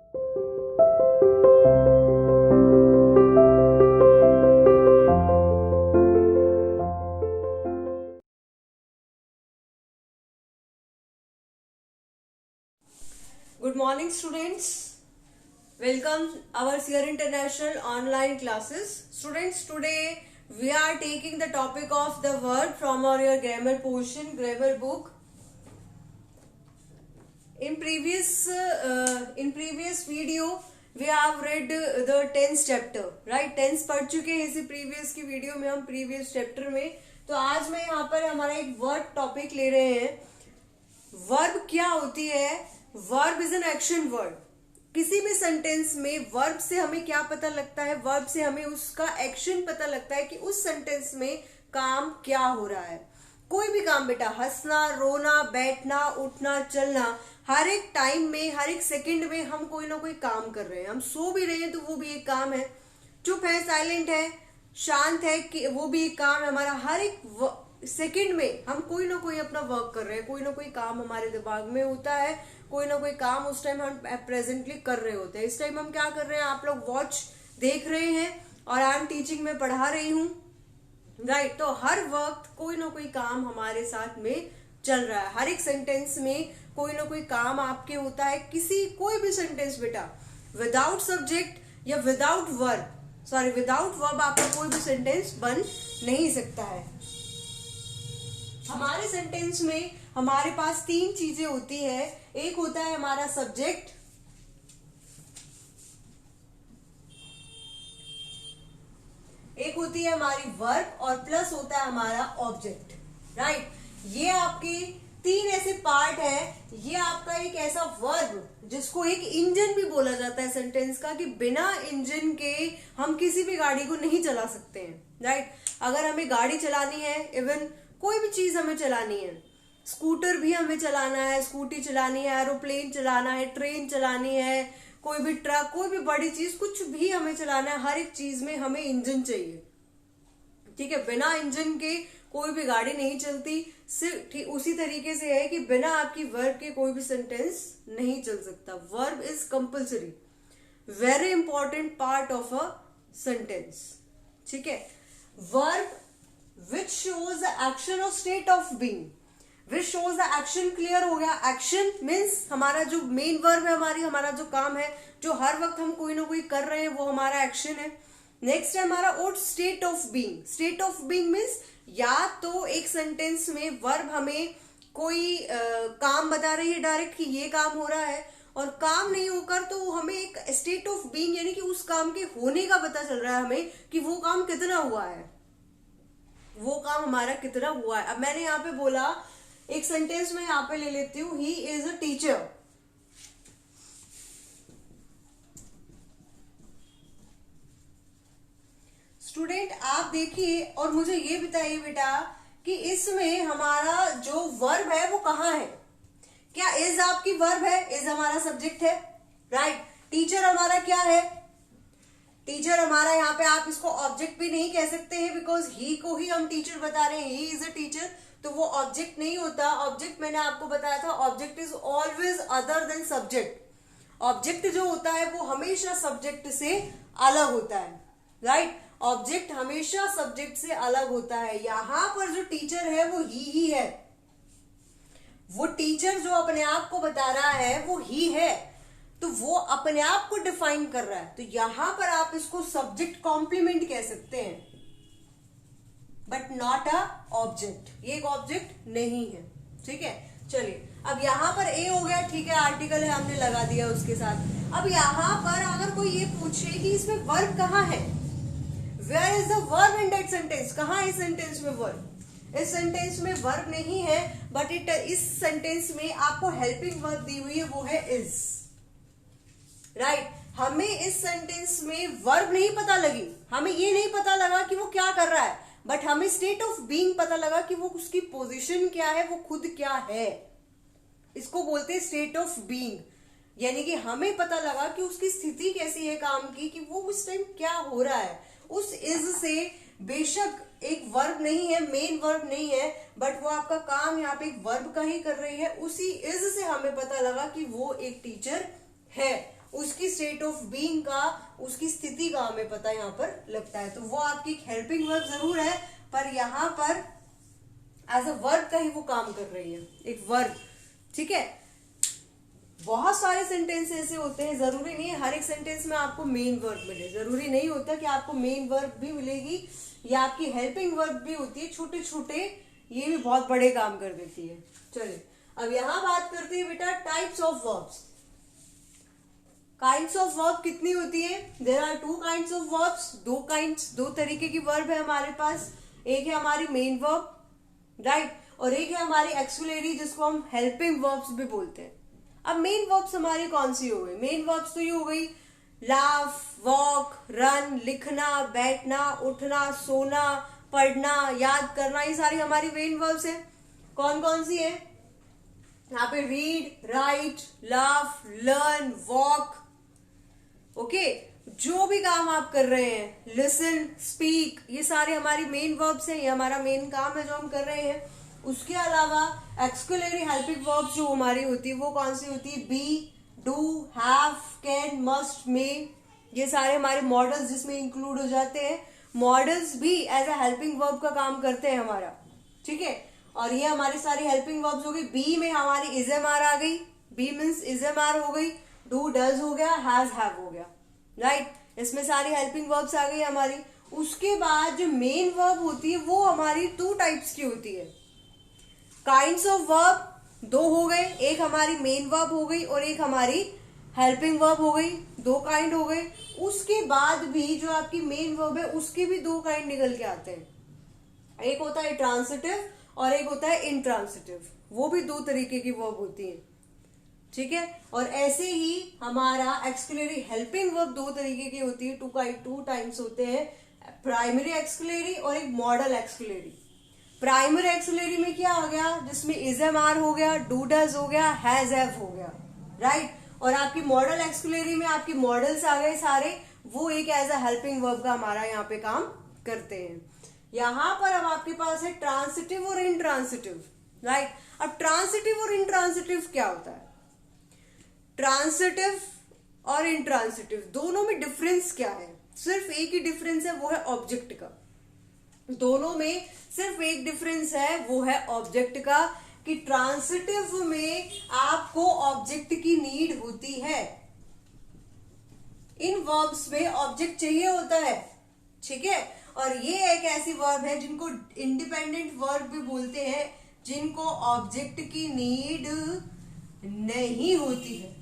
Good morning, students. Welcome our Sierra International online classes. Students, today we are taking the topic of the word from your grammar portion, grammar book. In previous video we have read the 10th chapter, right? 10th पढ़ चुके हैं इसी previous की video में हम previous chapter में. तो आज मैं यहाँ पर हमारा एक वर्ड टॉपिक ले रहे हैं. वर्ब क्या होती है? Verb is an action word. किसी भी सेंटेंस में वर्ब से हमें क्या पता लगता है? वर्ब से हमें उसका एक्शन पता लगता है कि उस सेंटेंस में काम क्या हो रहा है. कोई भी काम बेटा, हंसना, रोना, बैठना, उठना, चलना, हर एक टाइम में, हर एक सेकंड में हम कोई ना कोई काम कर रहे हैं. हम सो भी रहे हैं तो वो भी एक काम है. चुप है, साइलेंट है, शांत है, कि वो भी एक काम है हमारा. हर एक सेकंड में हम कोई ना कोई अपना वर्क कर रहे हैं, कोई ना कोई काम हमारे दिमाग में होता है, कोई ना कोई काम उस टाइम हम प्रेजेंटली कर रहे होते हैं. इस टाइम हम क्या कर रहे हैं? आप लोग वॉच देख रहे हैं और आई एम टीचिंग में पढ़ा रही हूँ, राइट? तो हर वक्त कोई ना कोई काम हमारे साथ में चल रहा है. हर एक सेंटेंस में कोई ना कोई काम आपके होता है. कोई भी सेंटेंस बेटा विदाउट सब्जेक्ट या विदाउट वर्ब आपका कोई भी सेंटेंस बन नहीं सकता है. हमारे सेंटेंस में हमारे पास तीन चीजें होती है. एक होता है हमारा सब्जेक्ट, एक होती है हमारी वर्ब और प्लस होता है हमारा ऑब्जेक्ट, राइट? ये आपके तीन ऐसे पार्ट है. ये आपका एक ऐसा वर्ब जिसको एक इंजन भी बोला जाता है सेंटेंस का, कि बिना इंजन के हम किसी भी गाड़ी को नहीं चला सकते हैं, राइट? अगर हमें गाड़ी चलानी है, इवन कोई भी चीज हमें चलानी है, स्कूटर भी हमें चलाना है, स्कूटी चलानी है, एरोप्लेन चलाना है, ट्रेन चलानी है, कोई भी ट्रक, कोई भी बड़ी चीज, कुछ भी हमें चलाना है, हर एक चीज में हमें इंजन चाहिए, ठीक है? बिना इंजन के कोई भी गाड़ी नहीं चलती. सिर्फ ठीक उसी तरीके से है कि बिना आपकी वर्ब के कोई भी सेंटेंस नहीं चल सकता. Verb is compulsory, very important part of a sentence, ठीक है? Verb which shows the action or state of being, which shows the action. Clear हो गया? एक्शन मीन्स हमारा जो मेन वर्ब है, हमारा जो काम है, जो हर वक्त हम कोई ना कोई कर रहे हैं, वो हमारा एक्शन है. नेक्स्ट है हमारा और state of being. State of being means या तो एक सेंटेंस में वर्ब हमें कोई काम बता रही है डायरेक्ट कि ये काम हो रहा है, और काम नहीं होकर तो हमें एक स्टेट ऑफ बीइंग यानी कि उस काम के होने का पता चल रहा है हमें कि वो काम कितना हुआ है, वो काम हमारा कितना हुआ है. अब मैंने यहाँ पे बोला, एक सेंटेंस में यहाँ पे ले लेती हूँ, he is a teacher. Student आप देखिए और मुझे ये बताइए बेटा कि इसमें हमारा जो वर्ब है वो कहाँ है? क्या इज आपकी वर्ब है? इज हमारा सब्जेक्ट है, राइट? टीचर हमारा क्या है? टीचर हमारा, यहाँ पे आप इसको ऑब्जेक्ट भी नहीं कह सकते हैं, बिकॉज ही को ही हम टीचर बता रहे हैं, ही इज अ टीचर, तो वो ऑब्जेक्ट नहीं होता. ऑब्जेक्ट मैंने आपको बताया था, object is always other than subject. Object जो होता है वो हमेशा सब्जेक्ट से अलग होता है, राइट? ऑब्जेक्ट हमेशा सब्जेक्ट से अलग होता है. यहाँ पर जो टीचर है वो ही है. वो टीचर जो अपने आप को बता रहा है वो ही है, तो वो अपने आप को डिफाइन कर रहा है. तो यहां पर आप इसको सब्जेक्ट कॉम्प्लीमेंट कह सकते हैं, बट नॉट अ ऑब्जेक्ट. ये एक ऑब्जेक्ट नहीं है, ठीक है? चलिए, अब यहां पर ए हो गया, ठीक है, आर्टिकल है, हमने लगा दिया उसके साथ. अब यहां पर अगर कोई ये पूछे कि इसमें वर्ब कहाँ है, where is the verb in that sentence, कहाँ है इस सेंटेंस में वर्ब? इस सेंटेंस में वर्ब नहीं है, बट इस सेंटेंस में आपको हेल्पिंग वर्ब दी हुई है, वो है इज, राइट? हमें इस सेंटेंस में वर्ब नहीं पता लगी, हमें ये नहीं पता लगा कि वो क्या कर रहा है, बट हमें स्टेट ऑफ बीइंग पता लगा कि वो उसकी पोजीशन क्या है, वो खुद क्या है. इसको बोलते हैं स्टेट ऑफ बीइंग. यानी कि हमें पता लगा कि उसकी स्थिति कैसी है काम की, कि वो उस टाइम क्या हो रहा है. उस इज से बेशक एक वर्ब नहीं है, मेन वर्ब नहीं है, बट वो आपका काम यहाँ पे एक वर्ब का ही कर रही है. उसी इज से हमें पता लगा कि वो एक टीचर है. उसकी स्टेट ऑफ बीइंग का, उसकी स्थिति का हमें पता यहाँ पर लगता है। तो वो आपकी एक हेल्पिंग वर्ब जरूर है, पर यहाँ पर एज अ वर्ब का ही वो काम कर रही है, एक वर्ब। ठीक है, बहुत सारे सेंटेंस ऐसे होते हैं, जरूरी नहीं है हर एक सेंटेंस में आपको मेन वर्ब मिले, जरूरी नहीं होता कि आपको मेन वर्ब भी मिलेगी, या आपकी हेल्पिंग वर्ब भी होती है, छोटे छोटे ये भी बहुत बड़े काम कर देती है। चलिए अब यहां बात करते हैं बेटा types of verbs. Kinds of verb कितनी होती है? There are two kinds of verbs, दो तरीके की वर्ब है हमारे पास। एक है हमारी मेन वर्ब, राइट, और एक है हमारी एक्सुलरी जिसको हम हेल्पिंग वर्ब्स भी बोलते हैं। अब मेन वर्ब्स हमारी कौन सी हो गई? मेन वर्ब्स तो ये हो गई लाफ, वॉक, रन, लिखना, बैठना, उठना, सोना, पढ़ना, याद करना, ये सारी हमारी मेन वर्ब्स है। कौन कौन सी है? यहाँ पे read, right, laugh, learn, walk. Okay, जो भी काम आप कर रहे हैं, लिसन, स्पीक, ये सारे हमारी मेन वर्ब्स हैं, ये हमारा मेन काम है जो हम कर रहे हैं। उसके अलावा एक्सक्यूलेटरी हेल्पिंग वर्ब्स जो हमारी होती है वो कौन सी होती है? Be, do, have, can, must, may, ये सारे हमारे मॉडल्स जिसमें इंक्लूड हो जाते हैं। मॉडल्स भी एज अ हेल्पिंग वर्ब का काम करते हैं हमारा, ठीक है। और ये हमारी सारी हेल्पिंग वर्ब्स हो गई। बी में हमारी इज एम आर आ गई, B means is M R हो गई, डू डज हो गया, हैज हैव हो गया, राइट। इसमें सारी हेल्पिंग वर्ब्स आ गई हमारी। उसके बाद जो मेन वर्ब होती है वो हमारी टू टाइप्स की होती है। काइंड्स ऑफ वर्ब दो हो गए, एक हमारी मेन वर्ब हो गई और एक हमारी हेल्पिंग वर्ब हो गई, दो काइंड हो गए। उसके बाद भी जो आपकी मेन वर्ब है उसके भी दो काइंड निकल के आते हैं, एक होता है ट्रांसिटिव और एक होता है इंट्रांसिटिव, वो भी दो तरीके की वर्ब होती है, ठीक है। और ऐसे ही हमारा एक्सक्यूलेटरी हेल्पिंग वर्ब दो तरीके की होती है, टू टाइम्स होते हैं, प्राइमरी एक्सक्यूलेटरी और एक मॉडल एक्सक्यूलेटरी। प्राइमरी एक्सक्यूलेटरी में क्या हो गया? जिसमें इज एम आर हो गया, डू डज हो गया, हैज हैव हो गया, राइट। और आपकी मॉडल एक्सक्यूलेटरी में आपकी मॉडल्स आ गए सारे, वो एक एज अ हेल्पिंग वर्ब का हमारा यहाँ पे काम करते हैं। यहां पर अब आपके पास है ट्रांसिटिव और इंट्रांसिटिव, राइट। अब ट्रांसिटिव और इंट्रांसिटिव क्या होता है? ट्रांसिटिव और इंट्रांसिटिव दोनों में डिफरेंस क्या है? सिर्फ एक ही डिफरेंस है, वो है ऑब्जेक्ट का। दोनों में सिर्फ एक डिफरेंस है, वो है ऑब्जेक्ट का, कि ट्रांसिटिव में आपको ऑब्जेक्ट की नीड होती है। इन वर्ब्स में ऑब्जेक्ट चाहिए होता है, ठीक है। और ये एक ऐसी वर्ब है जिनको इंडिपेंडेंट वर्ब भी बोलते हैं, जिनको ऑब्जेक्ट की नीड नहीं होती है।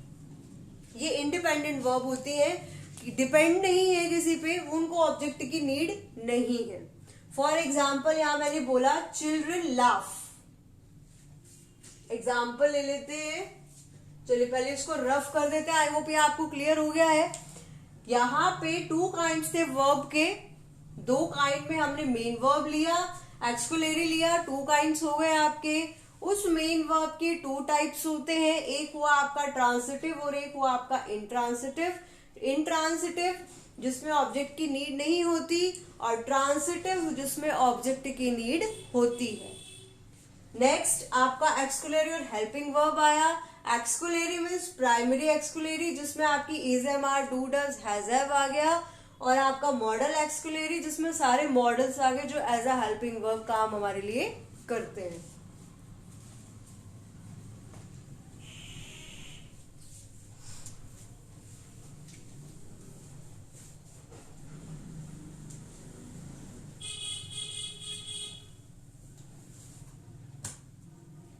ये इंडिपेंडेंट वर्ब होती है, डिपेंड नहीं है किसी पे, उनको ऑब्जेक्ट की नीड नहीं है। फॉर एग्जाम्पल यहां मैंने बोला चिल्ड्रन लाफ, एग्जाम्पल ले लेते हैं। चलिए पहले इसको रफ कर देते हैं, आई होप ये आपको क्लियर हो गया है। यहाँ पे टू काइंड्स थे वर्ब के, दो काइंड में हमने मेन वर्ब लिया, एक्सक्यूलेटरी लिया, टू काइंड्स हो गए आपके। उस मेन वर्ब के टू टाइप्स होते हैं, एक हुआ आपका ट्रांसिटिव और एक हुआ आपका इंट्रांसिटिव। इंट्रांसिटिव जिसमें ऑब्जेक्ट की नीड नहीं होती, और ट्रांसिटिव जिसमें ऑब्जेक्ट की नीड होती है। नेक्स्ट आपका एक्सक्यूलेटरी और हेल्पिंग वर्ब आया। एक्सक्यूलेटरी मीन्स प्राइमरी एक्सक्यूलेटरी जिसमें आपकी is M are, do does, has have आ गया, और आपका मॉडल एक्सक्यूलेटरी जिसमें सारे मॉडल्स आ गए जो एज अ हेल्पिंग वर्ब काम हमारे लिए करते हैं।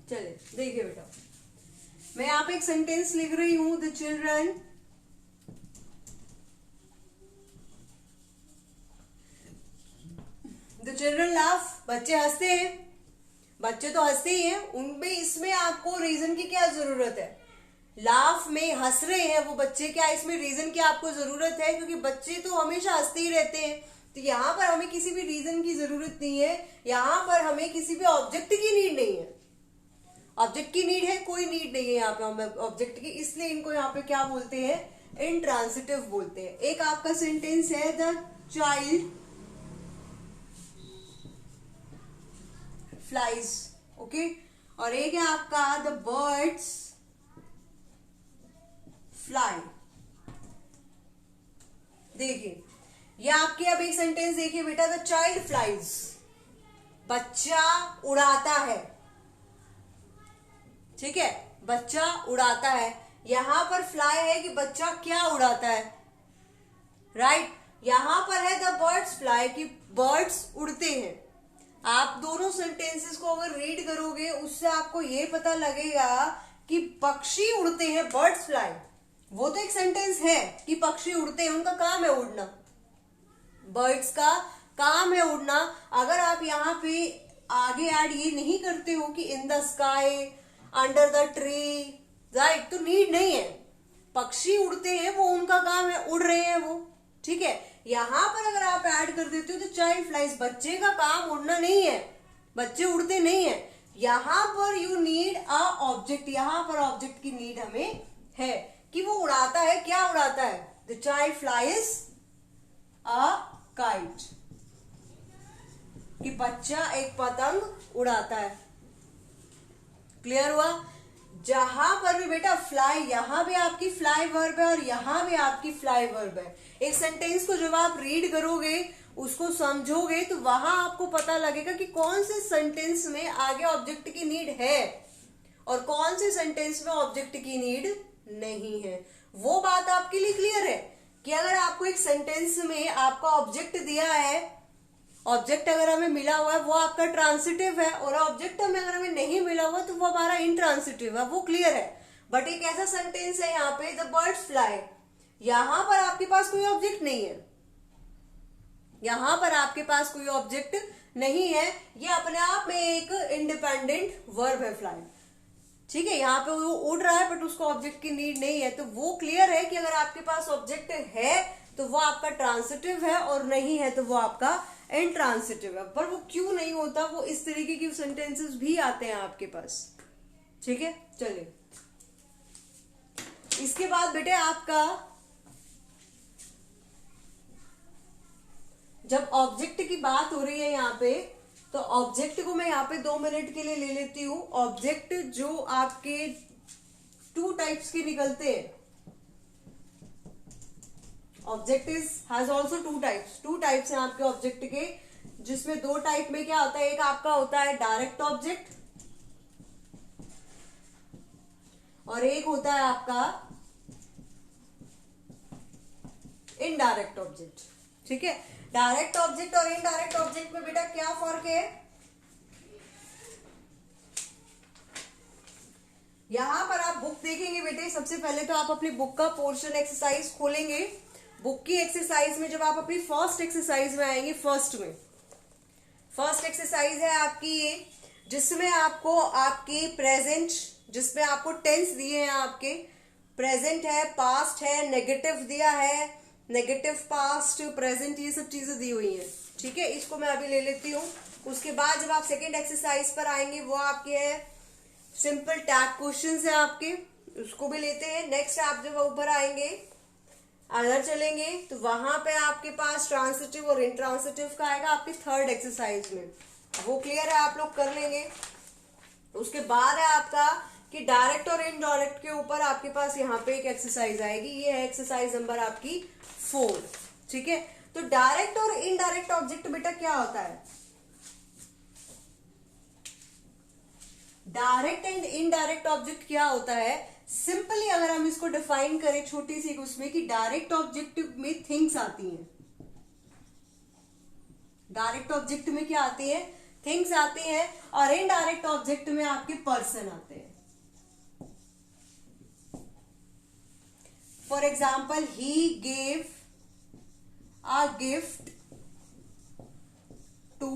चलिए देखिए बेटा, मैं यहाँ पे एक सेंटेंस लिख रही हूं, द चिल्ड्रन लाफ, बच्चे हंसते हैं। बच्चे तो हंसते ही हैं, उनमें इसमें आपको रीजन की क्या जरूरत है? लाफ में हंस रहे हैं वो बच्चे, क्या इसमें रीजन की आपको जरूरत है? क्योंकि बच्चे तो हमेशा हंसते ही रहते हैं। तो यहाँ पर हमें किसी भी रीजन की जरूरत नहीं है, यहाँ पर हमें किसी भी ऑब्जेक्ट की नीड नहीं है। ऑब्जेक्ट की नीड है, कोई नीड नहीं है यहाँ पे हमें ऑब्जेक्ट की, इसलिए इनको यहाँ पे क्या बोलते हैं? इंट्रांसिटिव बोलते हैं। एक आपका सेंटेंस है द चाइल्ड फ्लाइज, ओके, और एक है आपका द बर्ड्स फ्लाई। देखिए ये आपके, अब एक सेंटेंस देखिए बेटा, द चाइल्ड फ्लाइज, बच्चा उड़ाता है, ठीक है, बच्चा उड़ाता है। यहां पर फ्लाई है कि बच्चा क्या उड़ाता है, राइट। यहां पर है द बर्ड्स फ्लाई कि बर्ड्स उड़ते हैं। आप दोनों सेंटेंसेस को अगर रीड करोगे उससे आपको ये पता लगेगा कि पक्षी उड़ते हैं, बर्ड्स फ्लाई। वो तो एक सेंटेंस है कि पक्षी उड़ते हैं, उनका काम है उड़ना, बर्ड्स का काम है उड़ना। अगर आप यहाँ पे आगे ऐड ये नहीं करते हो कि in the sky, under the tree, right, तो नीड नहीं है। पक्षी उड़ते हैं, वो उनका काम है, उड़ रहे हैं वो, ठीक है। यहां पर अगर आप ऐड कर देते हो तो चाइल्ड फ्लाइज, बच्चे का काम उड़ना नहीं है, बच्चे उड़ते नहीं है। यहां पर यू नीड अ ऑब्जेक्ट, यहां पर ऑब्जेक्ट की नीड हमें है कि वो उड़ाता है, क्या उड़ाता है, the child flies a kite, कि बच्चा एक पतंग उड़ाता है। क्लियर हुआ। जहां पर भी बेटा फ्लाई, यहां भी आपकी फ्लाई वर्ब है और यहां भी आपकी फ्लाई वर्ब है। एक सेंटेंस को जब आप रीड करोगे, उसको समझोगे, तो वहां आपको पता लगेगा कि कौन से सेंटेंस में आगे ऑब्जेक्ट की नीड है और कौन से सेंटेंस में ऑब्जेक्ट की नीड नहीं है। वो बात आपके लिए क्लियर है कि अगर आपको एक सेंटेंस में आपका ऑब्जेक्ट दिया है, ऑब्जेक्ट अगर हमें मिला हुआ है वो आपका ट्रांसिटिव है, और ऑब्जेक्ट हमें अगर हमें नहीं मिला हुआ तो वो हमारा इंट्रांसिटिव है, वो क्लियर है। बट एक ऐसा सेंटेंस है यहाँ पे, द बर्ड्स फ्लाई, यहां पर आपके पास कोई ऑब्जेक्ट नहीं है, यहां पर आपके पास कोई ऑब्जेक्ट नहीं है, ये अपने आप में एक इंडिपेंडेंट वर्ब है फ्लाई, ठीक है। यहाँ पे वो उड़ रहा है बट उसको ऑब्जेक्ट की नीड नहीं है, तो वो क्लियर है कि अगर आपके पास ऑब्जेक्ट है तो वो आपका ट्रांसिटिव है, और नहीं है तो वो आपका इंट्रांसिटिव है। पर वो क्यों नहीं होता, वो इस तरीके की सेंटेंसेस भी आते हैं आपके पास, ठीक है। चलिए इसके बाद बेटे आपका जब ऑब्जेक्ट की बात हो रही है यहाँ पे, तो ऑब्जेक्ट को मैं यहाँ पे 2 मिनट के लिए ले लेती हूँ। ऑब्जेक्ट जो आपके 2 टाइप्स के निकलते हैं, object has also 2 types, 2 types हैं आपके ऑब्जेक्ट के, जिसमें 2 टाइप में क्या होता है, एक आपका होता है डायरेक्ट ऑब्जेक्ट और एक होता है आपका इनडायरेक्ट ऑब्जेक्ट, ठीक है। डायरेक्ट ऑब्जेक्ट और इनडायरेक्ट ऑब्जेक्ट में बेटा क्या फर्क है, यहां पर आप बुक देखेंगे बेटे, सबसे पहले तो आप अपनी बुक का पोर्शन एक्सरसाइज खोलेंगे। बुक की एक्सरसाइज में जब आप अपनी फर्स्ट एक्सरसाइज में आएंगे, फर्स्ट एक्सरसाइज है आपकी ये, जिसमें आपको आपकी प्रेजेंट, जिसमें आपको टेंस दिए हैं, आपके प्रेजेंट है, पास्ट है, नेगेटिव दिया है, नेगेटिव, पास्ट, प्रेजेंट, ये सब चीजें दी हुई हैं, ठीक है। इसको मैं अभी ले लेती हूँ। उसके बाद जब आप सेकेंड एक्सरसाइज पर आएंगे, वो आपके है सिंपल टैग क्वेश्चंस है आपके, उसको भी लेते हैं। नेक्स्ट आप जब ऊपर आएंगे, अगर चलेंगे, तो वहां पे आपके पास ट्रांसिटिव और इंट्रांसिटिव का आएगा आपकी थर्ड एक्सरसाइज में, वो क्लियर है, आप लोग कर लेंगे। उसके बाद है आपका कि डायरेक्ट और इनडायरेक्ट के ऊपर आपके पास यहाँ पे एक एक्सरसाइज आएगी, ये है एक्सरसाइज नंबर आपकी 4, ठीक है। तो डायरेक्ट और इनडायरेक्ट ऑब्जेक्ट बेटा क्या होता है, डायरेक्ट एंड इनडायरेक्ट ऑब्जेक्ट क्या होता है, सिंपली अगर हम इसको डिफाइन करें छोटी सी उसमें, कि डायरेक्ट ऑब्जेक्ट में थिंग्स आती हैं, डायरेक्ट ऑब्जेक्ट में क्या आती है, थिंग्स आती हैं, और इनडायरेक्ट ऑब्जेक्ट में आपके पर्सन आते हैं। For example, he gave a gift to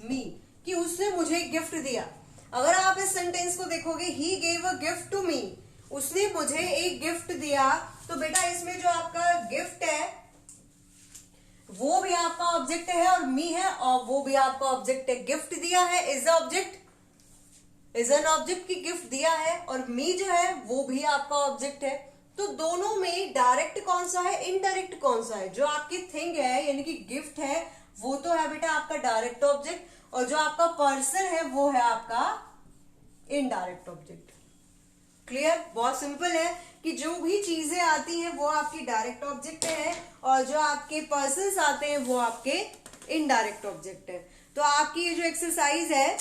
me, कि उसने मुझे गिफ्ट दिया। अगर आप इस सेंटेंस को देखोगे, he gave a gift to me, उसने मुझे एक गिफ्ट दिया, तो बेटा इसमें जो आपका गिफ्ट है वो भी आपका ऑब्जेक्ट है और मी है, और वो भी आपका ऑब्जेक्ट है। गिफ्ट दिया है is object, is an object की गिफ्ट दिया है, और मी जो है वो भी आपका ऑब्जेक्ट है। तो दोनों में डायरेक्ट कौन सा है, इनडायरेक्ट कौन सा है, जो आपकी थिंग है यानी कि गिफ्ट है वो तो है बेटा आपका डायरेक्ट ऑब्जेक्ट, और जो आपका पर्सन है वो है आपका इनडायरेक्ट ऑब्जेक्ट। क्लियर, बहुत सिंपल है कि जो भी चीजें आती हैं वो आपकी डायरेक्ट ऑब्जेक्ट है और जो आपके पर्सन्स आते हैं वो आपके इनडायरेक्ट ऑब्जेक्ट है। तो आपकी ये जो एक्सरसाइज है,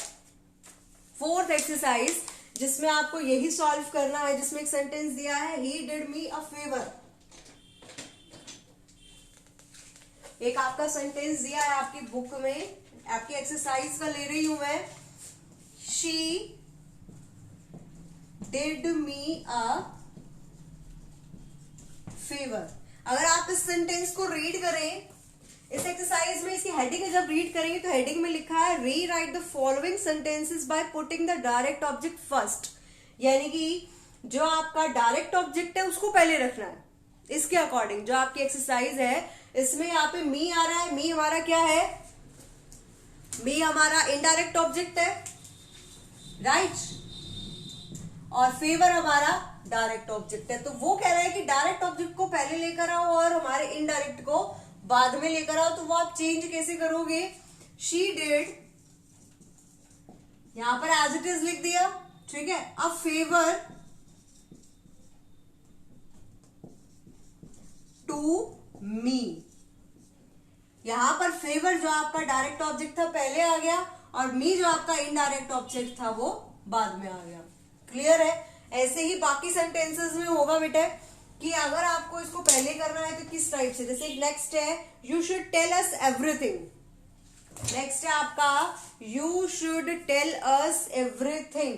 फोर्थ एक्सरसाइज, जिसमें आपको यही सॉल्व करना है, जिसमें एक सेंटेंस दिया है, he did me a favour. एक आपका सेंटेंस दिया है आपकी बुक में, आपकी एक्सरसाइज का ले रही हूं मैं, she did me a favour. अगर आप इस सेंटेंस को रीड करें, इस एक्सरसाइज में इसकी हेडिंग जब रीड करेंगे तो हेडिंग में लिखा है री right the following sentences by putting the direct object first. यानी कि जो आपका डायरेक्ट ऑब्जेक्ट है उसको पहले रखना है। इसके अकॉर्डिंग जो आपकी एक्सरसाइज है, इसमें यहाँ पे मी आ रहा है। मी हमारा क्या है? मी हमारा इनडायरेक्ट ऑब्जेक्ट है, राइट, और फेवर हमारा डायरेक्ट ऑब्जेक्ट है। तो वो कह रहा है कि डायरेक्ट ऑब्जेक्ट को पहले लेकर आओ और हमारे इनडायरेक्ट को बाद में लेकर आओ। तो वो आप चेंज कैसे करोगे? शी डिड, यहां पर एज इट इज लिख दिया, ठीक है। अ फेवर टू मी, यहां पर फेवर जो आपका डायरेक्ट ऑब्जेक्ट था पहले आ गया और मी जो आपका इनडायरेक्ट ऑब्जेक्ट था वो बाद में आ गया। क्लियर है? ऐसे ही बाकी सेंटेंसेस में होगा बेटा कि अगर आपको इसको पहले करना है तो किस टाइप से, जैसे नेक्स्ट है you should tell us everything. Next है आपका you should tell us everything.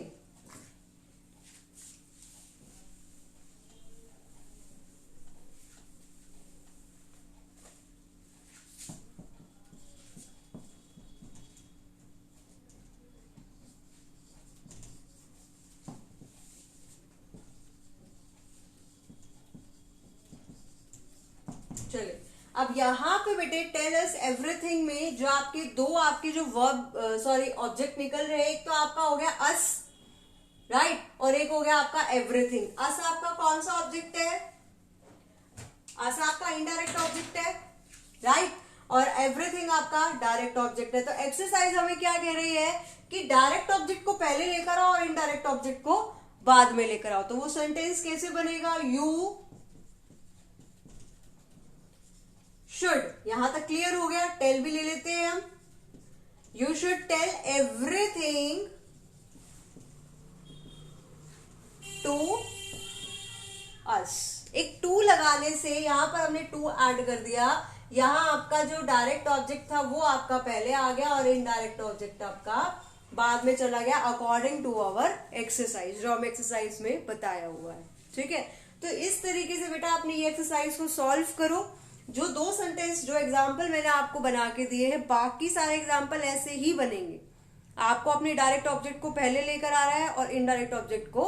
चलिए अब यहां पे बेटे टेल अस एवरीथिंग में जो आपके जो वर्ब ऑब्जेक्ट निकल रहे हैं, एक तो आपका हो गया अस, राइट, और एक हो गया आपका एवरीथिंग। अस आपका कौन सा ऑब्जेक्ट है? अस आपका इनडायरेक्ट ऑब्जेक्ट है, राइट, और एवरीथिंग आपका डायरेक्ट ऑब्जेक्ट है। तो एक्सरसाइज हमें क्या कह रही है कि डायरेक्ट ऑब्जेक्ट को पहले लेकर आओ और इनडायरेक्ट ऑब्जेक्ट को बाद में लेकर आओ। तो वो सेंटेंस कैसे बनेगा? यू शुड, यहां तक क्लियर हो गया। टेल भी ले लेते हैं हम। You should tell everything to us. एक टू लगाने से यहां पर हमने टू ऐड कर दिया। यहां आपका जो डायरेक्ट ऑब्जेक्ट था वो आपका पहले आ गया और इनडायरेक्ट ऑब्जेक्ट आपका बाद में चला गया, अकॉर्डिंग टू आवर एक्सरसाइज, जो हम एक्सरसाइज में बताया हुआ है। ठीक है, तो इस तरीके से बेटा आपने ये एक्सरसाइज को सॉल्व करो। जो दो सेंटेंस जो एग्जाम्पल मैंने आपको बना के दिए हैं, बाकी सारे एग्जाम्पल ऐसे ही बनेंगे। आपको अपने डायरेक्ट ऑब्जेक्ट को पहले लेकर आ रहा है और इनडायरेक्ट ऑब्जेक्ट को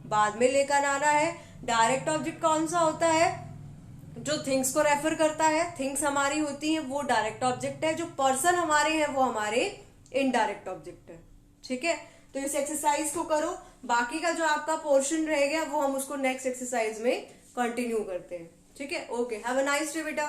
बाद में लेकर आना है। डायरेक्ट ऑब्जेक्ट कौन सा होता है? जो थिंग्स को रेफर करता है, थिंग्स हमारी होती हैं, वो डायरेक्ट ऑब्जेक्ट है। जो पर्सन हमारे हैं वो हमारे इनडायरेक्ट ऑब्जेक्ट है। ठीक है, तो इस एक्सरसाइज को करो। बाकी का जो आपका पोर्शन रह गया वो हम उसको नेक्स्ट एक्सरसाइज में कंटिन्यू करते हैं। ठीक है, okay, have a nice day बेटा।